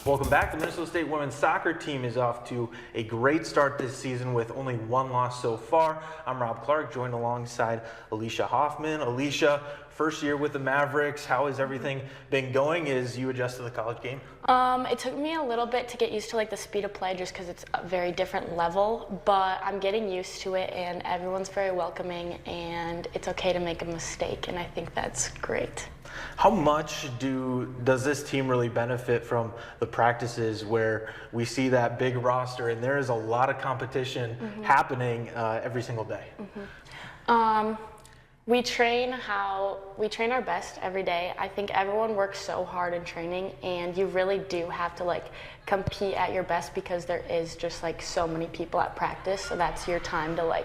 Welcome back. The Minnesota State women's soccer team is off to a great start this season with only one loss so far. I'm Rob Clark, joined alongside Alicia Hoffman. Alicia, first year with the Mavericks. How has everything been going as you adjust to the college game? It took me a little bit to get used to the speed of play just because it's a very different level, but I'm getting used to it and everyone's very welcoming and it's okay to make a mistake, and I think that's great. How much does this team really benefit from the practices where we see that big roster and there is a lot of competition happening every single day? We train our best every day. I think everyone works so hard in training, and you really do have to compete at your best because there is just so many people at practice. So that's your time to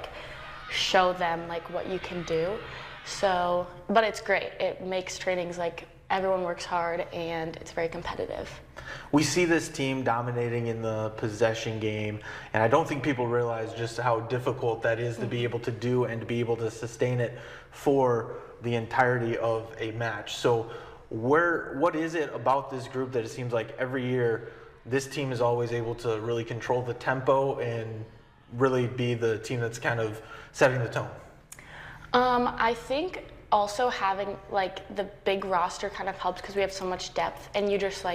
show them what you can do. So, but it's great. It makes trainings everyone works hard and it's very competitive. We see this team dominating in the possession game, and I don't think people realize just how difficult that is to be able to do and to be able to sustain it for the entirety of a match. So what is it about this group that it seems like every year this team is always able to really control the tempo and really be the team that's kind of setting the tone? I think also having the big roster kind of helps because we have so much depth, and you just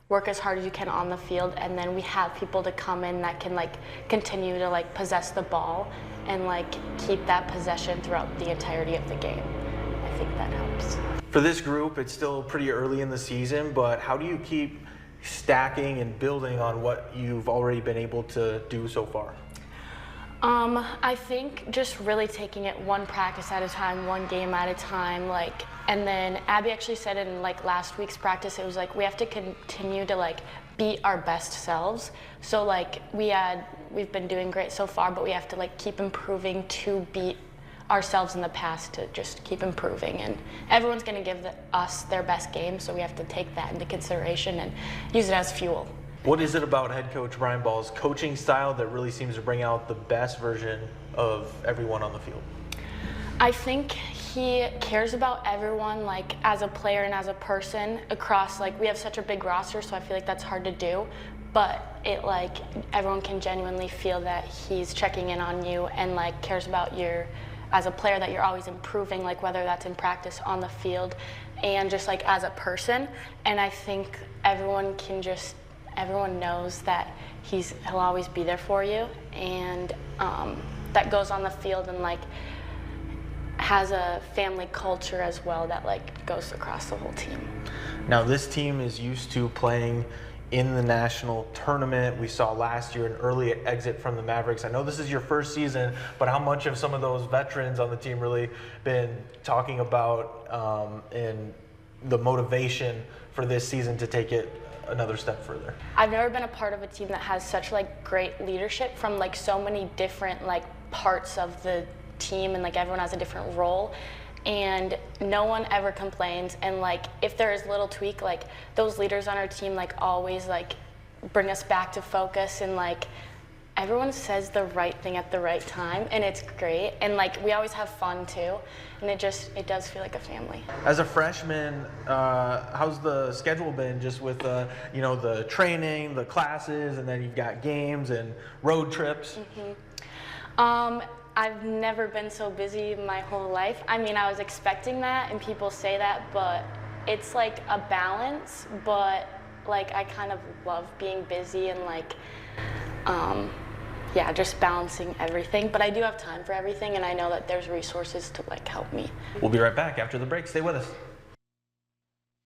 work as hard as you can on the field, and then we have people to come in that can continue to possess the ball and keep that possession throughout the entirety of the game. I think that helps. For this group, it's still pretty early in the season, but how do you keep stacking and building on what you've already been able to do so far? I think just really taking it one practice at a time, one game at a time, and then Abby actually said in last week's practice, it was we have to continue to beat our best selves. So we've been doing great so far, but we have to keep improving to beat ourselves in the past, to just keep improving. And everyone's going to give us their best game, so we have to take that into consideration and use it as fuel. What is it about head coach Brian Ball's coaching style that really seems to bring out the best version of everyone on the field? I think he cares about everyone, as a player and as a person across, we have such a big roster, so I feel that's hard to do, but it, everyone can genuinely feel that he's checking in on you and, cares about you as a player, that you're always improving, whether that's in practice, on the field, and just, as a person. And I think everyone knows that he'll always be there for you, and that goes on the field, and has a family culture as well that goes across the whole team. Now this team is used to playing in the national tournament. We saw last year an early exit from the Mavericks. I know this is your first season, but how much have some of those veterans on the team really been talking about and the motivation for this season to take it another step further? I've never been a part of a team that has such great leadership from so many different parts of the team, and everyone has a different role, and no one ever complains. And if there is little tweak, those leaders on our team always bring us back to focus, and everyone says the right thing at the right time, and it's great. And we always have fun too, and it does feel like a family. As a freshman, how's the schedule been, just with the training, the classes, and then you've got games and road trips? I've never been so busy my whole life. I mean, I was expecting that, and people say that, but it's a balance. But I kind of love being busy and yeah, just balancing everything. But I do have time for everything, and I know that there's resources to help me. We'll be right back after the break. Stay with us.